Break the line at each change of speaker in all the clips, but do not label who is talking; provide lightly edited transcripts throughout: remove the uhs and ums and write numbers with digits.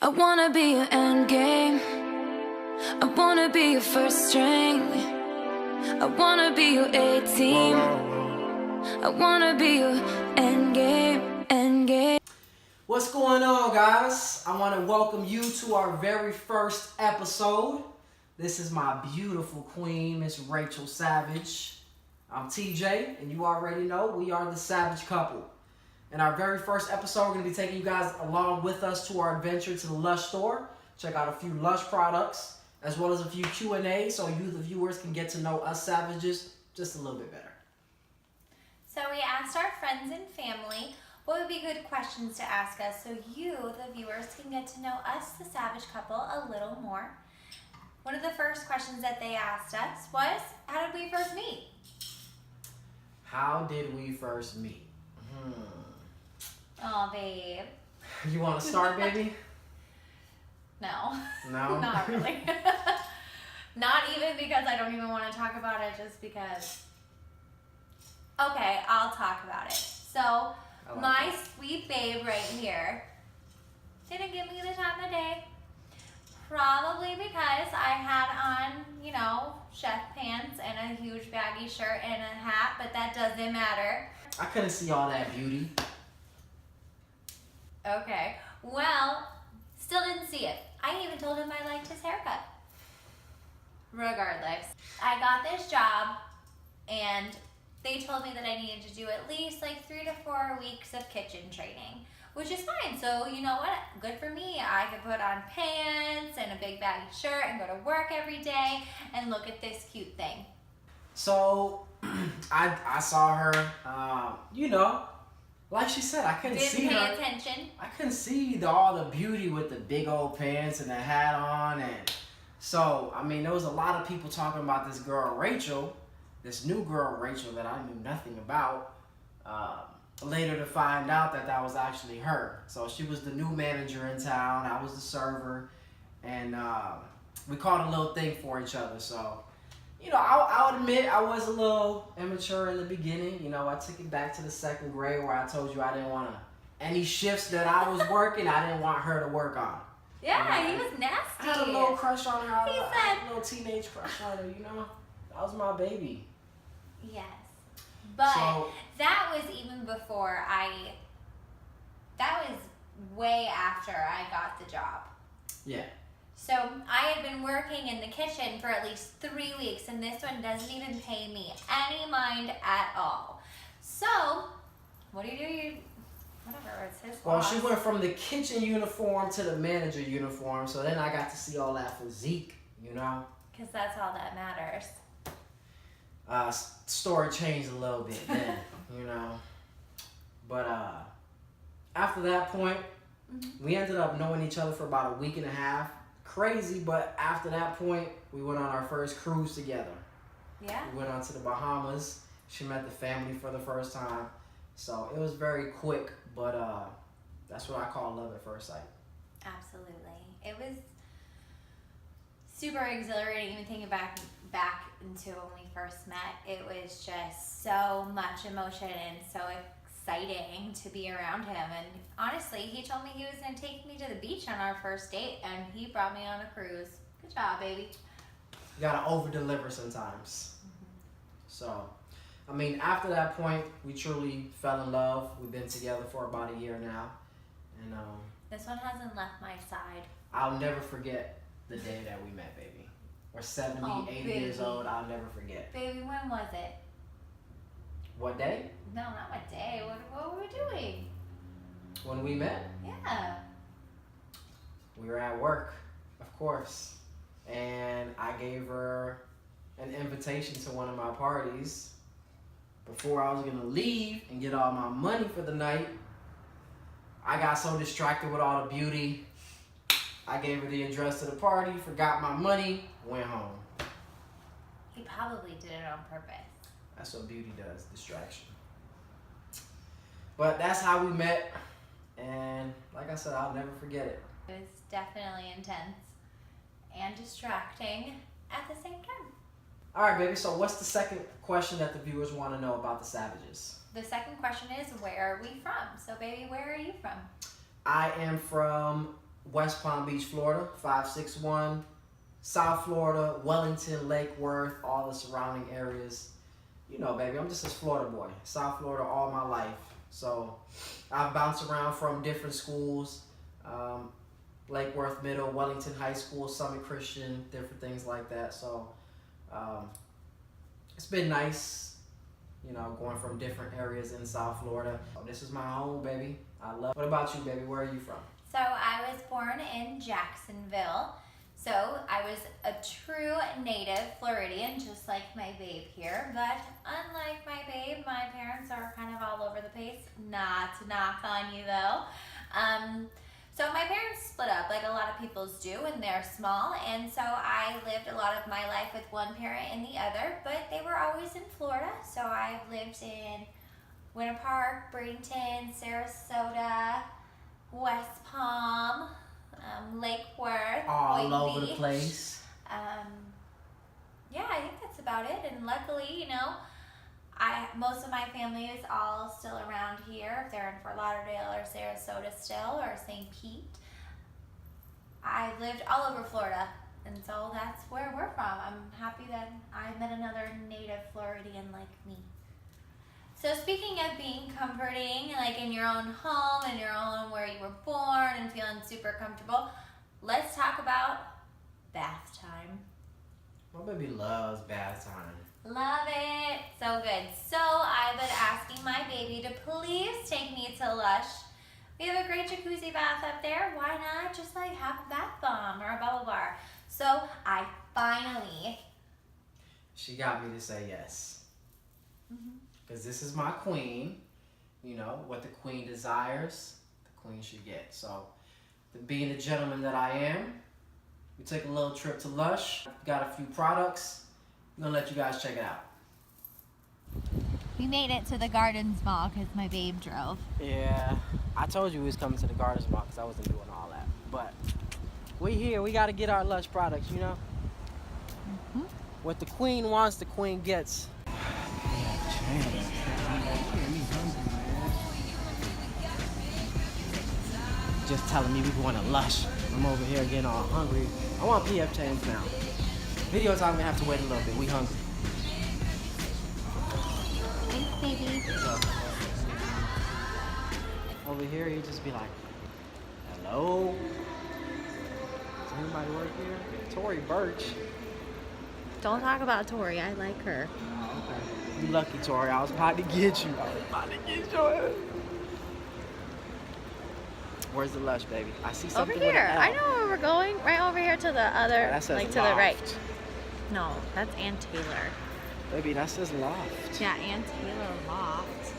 I wanna be your end game. I wanna be your first string. I wanna be your A-team. I wanna be your end game, end game.
What's going on, guys? I want to welcome you to our very first episode. This is my beautiful queen, Miss Rachel Savage. I'm TJ, and you already know we are the Savage couple. In our very first episode, we're going to be taking you guys along with us to our adventure to the Lush store. Check out a few Lush products, as well as a few Q&A, so you, the viewers, can get to know us Savages just a little bit better.
So we asked our friends and family what would be good questions to ask us so you, the viewers, can get to know us, the Savage couple, a little more. One of the first questions that they asked us was, how did we first meet?
How did we first meet?
Oh, babe.
You want to start, baby?
No.
No?
Not really. Not even because I don't even want to talk about it, just because. Okay, I'll talk about it. So, my sweet babe right here didn't give me the time of day. Probably because I had on, chef pants and a huge baggy shirt and a hat, but that doesn't matter.
I couldn't see all that beauty.
Okay, well, still didn't see it. I even told him I liked his haircut. Regardless, I got this job and they told me that I needed to do at least like 3 to 4 weeks of kitchen training, which is fine. So you know what? Good for me. I could put on pants and a big baggy shirt and go to work every day and look at this cute thing.
So I saw her, like she said, I couldn't see her.
Didn't pay attention.
I couldn't see all the beauty with the big old pants and the hat on. And so, there was a lot of people talking about this girl, Rachel, this new girl, Rachel, that I knew nothing about. Later to find out that was actually her. So she was the new manager in town. I was the server. And we caught a little thing for each other. So, I'll admit I was a little immature in the beginning. I took it back to the 2nd grade where I told you I didn't want any shifts that I was working, I didn't want her to work on.
Yeah, he was nasty.
I had a little crush on her.
He
I
said,
had a little teenage crush on her, That was my baby.
Yes. But
So,
that was even before that was way after I got the job.
yeah.
So I had been working in the kitchen for at least 3 weeks, and this one doesn't even pay me any mind at all. So, what do? Whatever, it's his
Well,
loss.
she went from the kitchen uniform to the manager uniform, so then I got to see all that physique,
Because that's all that matters.
Story changed a little bit then, But after that point, we ended up knowing each other for about a week and a half. Crazy, but after that point, we went on our first cruise together.
Yeah.
We went on to the Bahamas. She met the family for the first time. So it was very quick, but that's what I call love at first sight.
Absolutely. It was super exhilarating even thinking back into when we first met. It was just so much emotion and so exciting to be around him. And honestly, he told me he was going to take me to the beach on our first date, and he brought me on a cruise. Good job, baby.
You gotta over-deliver sometimes. So, after that point, we truly fell in love. We've been together for about a year now. And
This one hasn't left my side.
I'll never forget the day that we met, baby. We're 70, 80 years old. I'll never forget.
Baby, when was it?
What day?
No, not what day. What were we doing?
When we met?
Yeah.
We were at work, of course. And I gave her an invitation to one of my parties. Before I was going to leave and get all my money for the night, I got so distracted with all the beauty. I gave her the address to the party, forgot my money, went home.
He probably did it on purpose.
That's what beauty does, distraction. But that's how we met, and like I said, I'll never forget it.
It was definitely intense and distracting at the same time.
All right, baby, so what's the second question that the viewers want to know about the Savages?
The second question is, where are we from? So, baby, where are you from?
I am from West Palm Beach, Florida, 561. South Florida, Wellington, Lake Worth, all the surrounding areas. You know, baby, I'm just a Florida boy. South Florida all my life. So I've bounced around from different schools. Lake Worth Middle, Wellington High School, Summit Christian, different things like that. So it's been nice, you know, going from different areas in South Florida. This is my home, baby. I love. What about you, baby? Where are you from?
So I was born in Jacksonville. So I was a true native Floridian, just like my babe here. But unlike my babe, my parents are kind of all over the place. Not to knock on you though. So my parents split up like a lot of people's do when they're small. And so I lived a lot of my life with one parent and the other, but they were always in Florida. So I've lived in Winter Park, Bradenton, Sarasota, West Palm, Lake Worth,
all
Boynton
over the
Beach.
place.
Yeah, I think that's about it. And luckily, you know, most of my family is all still around here. If they're in Fort Lauderdale or Sarasota still, or St. Pete. I lived all over Florida, and so that's where we're from. I'm happy that I met another native Floridian like me. So speaking of being comforting, like in your own home, in your own where you were born and feeling super comfortable, let's talk about bath time.
My baby loves bath time.
Love it. So good. So I've been asking my baby to please take me to Lush. We have a great jacuzzi bath up there. Why not just like have a bath bomb or a bubble bar? So I finally...
She got me to say yes. Because this is my queen. You know, what the queen desires, the queen should get. So, being the gentleman that I am, we took a little trip to Lush. Got a few products. I'm going to let you guys check it out.
We made it to the Gardens Mall because my babe drove.
Yeah, I told you we was coming to the Gardens Mall because I wasn't doing all that. But we here. We got to get our Lush products, you know? What the queen wants, the queen gets. Just telling me we going to Lush. I'm over here getting all hungry. I want PF Chang's now. Video time, we have to wait a little bit. We hungry.
Thanks, baby.
Over here, you just be like, hello? Does anybody work here? Tori Birch.
Don't talk about Tori. I like her.
You lucky, Tori. I was about to get you. Where's the Lush, baby? I see something
Over
with
here.
an L.
I know where we're going. Right over here to the other,
That says
like to
loft.
the right. No, that's Ann Taylor.
Baby, that says loft.
Yeah, Ann Taylor Loft.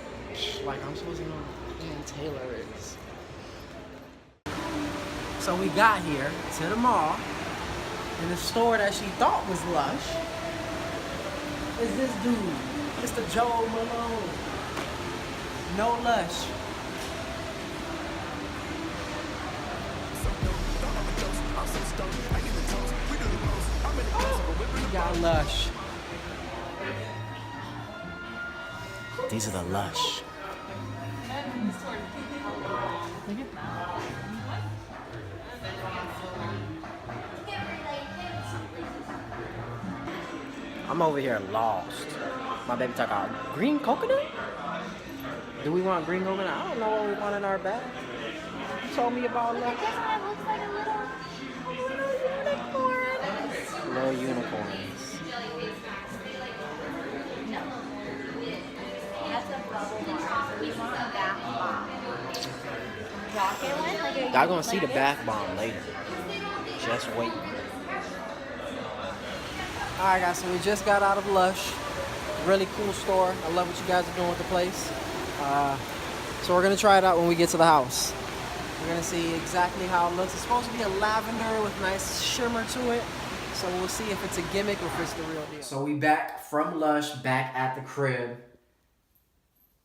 Like, I'm supposed to know who Ann Taylor is. So we got here to the mall, and the store that she thought was Lush is this dude, Mr. Joe Malone. No Lush. We got Lush. These are the Lush.
Look at that.
I'm over here lost. My baby talk about green coconut? Do we want green coconut? I don't know what we want in our bag. You told me about Lush.
This one looks like a little unicorn.
Little unicorns.
No. That's a bubble bar. We want a bath bomb. Rocket one? Like a,
Y'all gonna see the
this?
bath bomb later. Just wait. Alright guys, so we just got out of Lush. Really cool store. I love what you guys are doing with the place. So we're gonna try it out when we get to the house. We're gonna see exactly how it looks. It's supposed to be a lavender with nice shimmer to it. So we'll see if it's a gimmick or if it's the real deal. So we back from Lush, back at the crib.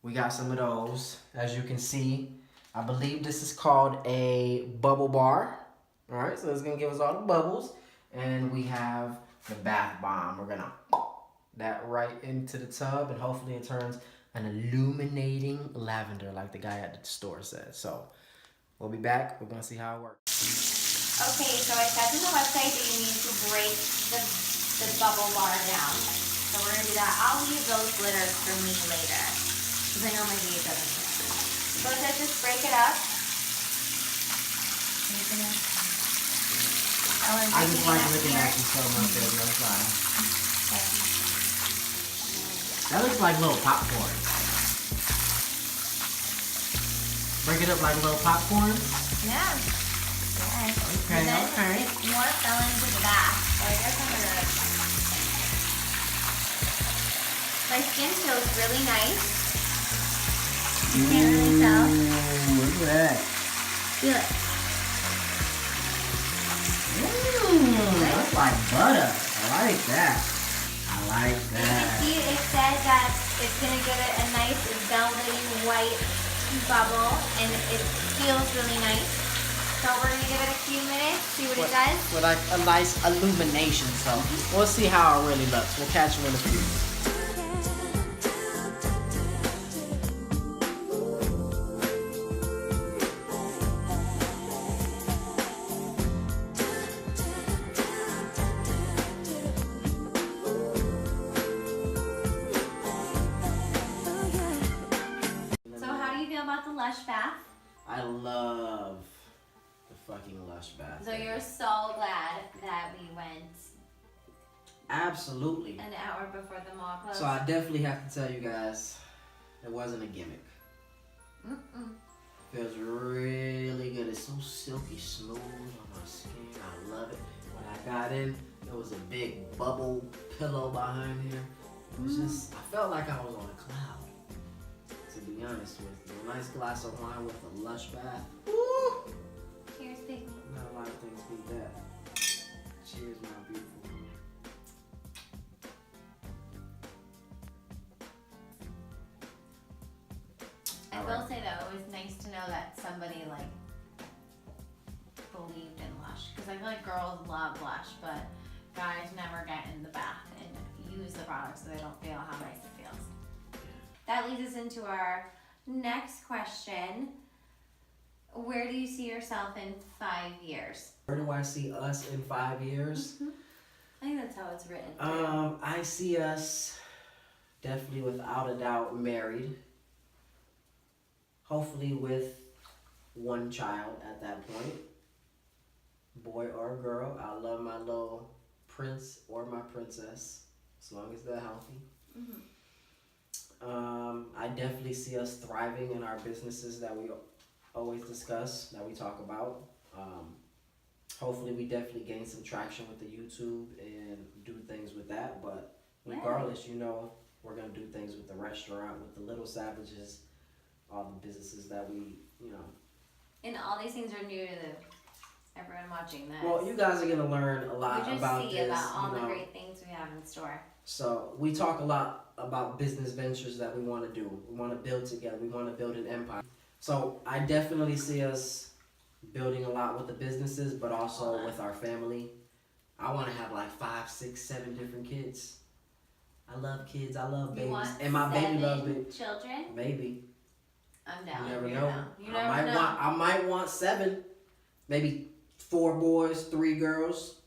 We got some of those, as you can see. I believe this is called a bubble bar. All right, so it's gonna give us all the bubbles. And we have the bath bomb. We're gonna that right into the tub, and hopefully it turns an illuminating lavender like the guy at the store said. So we'll be back. We're gonna see how it works.
Okay, so I said in the website that you need to break the bubble bar down. So we're gonna do that. I'll leave those glitters for me later. Because I know my baby doesn't care. So it says just break it up.
I just like looking at you so much, baby. I'm sorry. That looks like little popcorn. Break it up like little popcorn.
Yeah.
Okay,
And then
okay.
more fell into the back. So I guess I'm gonna. My skin feels really nice. You can't really tell.
Ooh, look at that.
Feel it.
That's like butter. I like that. I like
You
that.
can see it says that it's gonna give it a nice velvety white bubble, and it feels really nice. So we're gonna give it a few minutes, see what it does.
With like a nice illumination, so we'll see how it really looks. We'll catch you in a few.
So how do you feel about the Lush bath?
I love the fucking Lush bath.
So you're so glad that we went
Absolutely.
an hour before the mall closed.
So I definitely have to tell you guys, it wasn't a gimmick. Feels really good. It's so silky smooth on my skin. I love it. When I got in, there was a big bubble pillow behind here. It was just, I felt like I was on a cloud. To be honest with you, a nice glass of wine with a Lush bath. Woo!
Cheers, baby.
Not a lot of things beat that. Cheers, my beautiful one.
I will say though, it was nice to know that somebody like believed in Lush, because I feel like girls love Lush, but guys never get in the bath and use the product, so they don't feel how nice it feels. That leads us into our next question. Where do you see yourself in 5 years?
Where do I see us in 5 years?
I think that's how it's written.
I see us definitely without a doubt married. Hopefully with one child at that point. Boy or girl. I love my little prince or my princess, as long as they're healthy. I definitely see us thriving in our businesses that we always discuss, that we talk about. Hopefully we definitely gain some traction with the YouTube and do things with that, but regardless, you know, we're going to do things with the restaurant, with the Little Savages, all the businesses that we, you know.
And all these things are new to everyone watching this.
Well, you guys are going to learn a lot about this.
We just see about all the great things we have in store.
So we talk a lot about business ventures that we want to do. We want to build together. We want to build an empire. So I definitely see us building a lot with the businesses, but also with our family. I want to have like 5, 6, 7 different kids. I love kids. I love babies. And my baby loves babies.
Children?
Maybe.
I'm down.
You never know.
You never know.
I might want 7. Maybe 4 boys, 3 girls.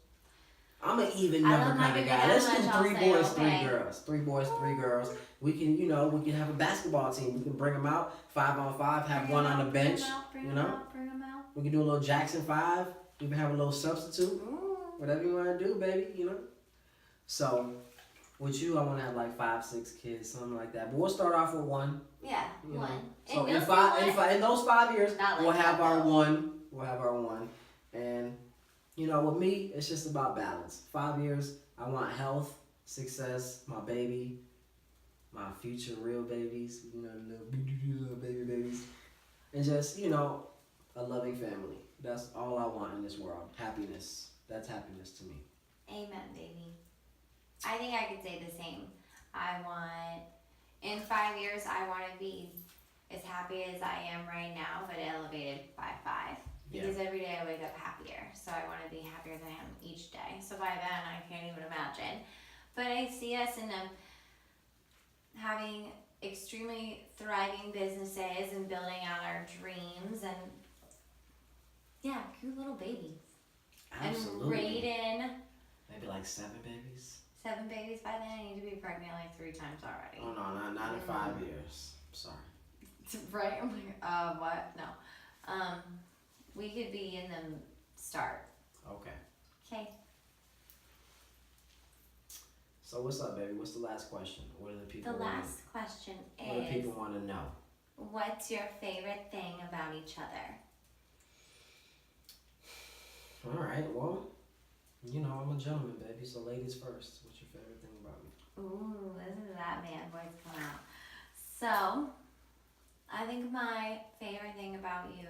I'm an even number kind of guy. Let's do 3 boys, 3 girls. 3 boys, 3 girls. We can, you know, we can have a basketball team. We can bring them out 5-on-5, have one on the bench.
Bring
You
them
know,
out, bring them out.
we can do a little Jackson 5. We can have a little substitute.
Ooh.
Whatever you want to do, baby. You know. So, with you, I want to have like 5, 6 kids, something like that. But we'll start off with 1.
Yeah,
You
1.
know.
And
So
you'll
in those 5 years,
Not like
we'll have
that,
our
though.
1. We'll have our 1. And you know, with me, it's just about balance. 5 years, I want health, success, my baby, my future real babies, you know, little babies, and just, you know, a loving family. That's all I want in this world. Happiness. That's happiness to me.
Amen, baby. I think I could say the same. I want, in 5 years, I want to be as happy as I am right now, but elevated by 5. Because every day I wake up happier. So I want to be happier than I am each day. So by then, I can't even imagine. But I see us in having extremely thriving businesses and building out our dreams and, yeah, cute little babies.
Absolutely.
And Raiden.
Maybe like 7 babies.
7 babies by then. I need to be pregnant like 3 times already.
Oh no, not in 5 years. Sorry.
Right? I'm like, what? No. We could be in the start.
Okay.
Okay.
So what's up, baby? What's the last question? What do the people
The
want?
last question
What do
is,
people want to know?
what's your favorite thing about each other?
All right. Well, you know I'm a gentleman, baby. So ladies first. What's your favorite thing about me?
Ooh, listen to that man voice come out. So, I think my favorite thing about you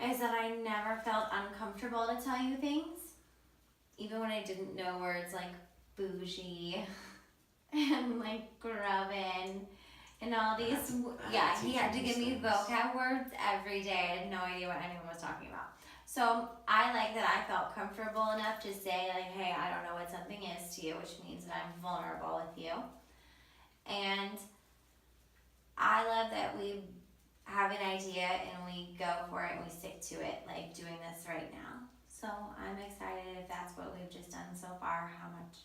is that I never felt uncomfortable to tell you things. Even when I didn't know words like bougie and like grubbin and all these. Yeah, he had to give me vocab words every day. I had no idea what anyone was talking about. So I like that I felt comfortable enough to say like, hey, I don't know what something is to you, which means that I'm vulnerable with you. And I love that we have an idea and we go for it and we stick to it, like doing this right now. So I'm excited if that's what we've just done so far,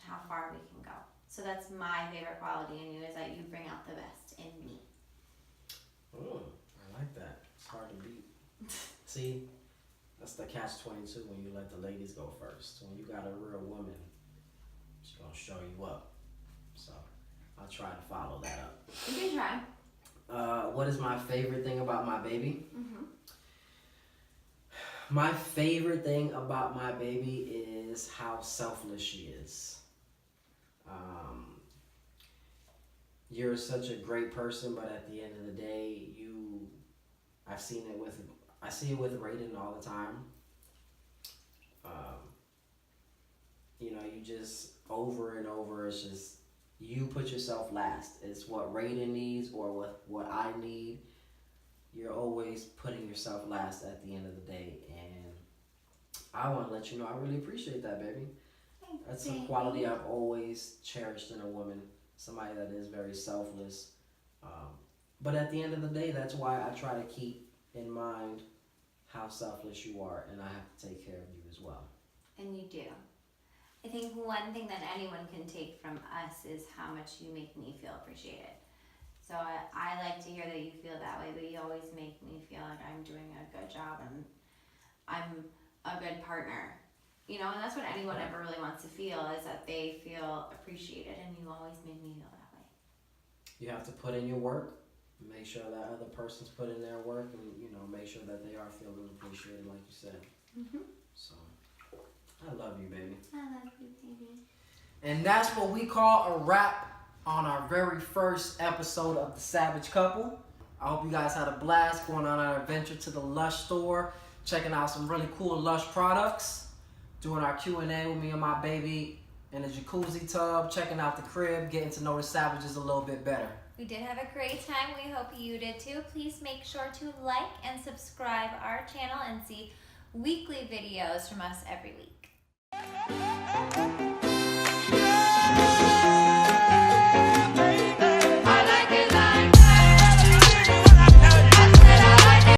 how far we can go. So that's my favorite quality in you, is that you bring out the best in me.
Oh, I like that. It's hard to beat. See, that's the catch-22 when you let the ladies go first. When you got a real woman, she's gonna show you up. So I'll try to follow that up.
You can try.
What is my favorite thing about my baby?
Mm-hmm.
My favorite thing about my baby is how selfless she is. You're such a great person, but at the end of the day, I see it with Raiden all the time. You know, you just over and over, it's just, you put yourself last. It's what Raiden needs or what I need. You're always putting yourself last at the end of the day. And I want to let you know I really appreciate that, baby. That's a quality I've always cherished in a woman. Somebody that is very selfless. But at the end of the day, that's why I try to keep in mind how selfless you are. And I have to take care of you as well.
And you do. I think one thing that anyone can take from us is how much you make me feel appreciated. So I like to hear that you feel that way, but you always make me feel like I'm doing a good job and I'm a good partner. You know, and that's what anyone ever really wants to feel, is that they feel appreciated, and you always make me feel that way.
You have to put in your work, make sure that other person's put in their work, and, you know, make sure that they are feeling appreciated, like you said.
Mm-hmm.
So, I love you, baby.
I love you, baby.
And that's what we call a wrap on our very first episode of The Savage Couple. I hope you guys had a blast going on our adventure to the Lush store, checking out some really cool Lush products, doing our Q&A with me and my baby in a jacuzzi tub, checking out the crib, getting to know the Savages a little bit better.
We did have a great time. We hope you did too. Please make sure to like and subscribe our channel and see weekly videos from us every week.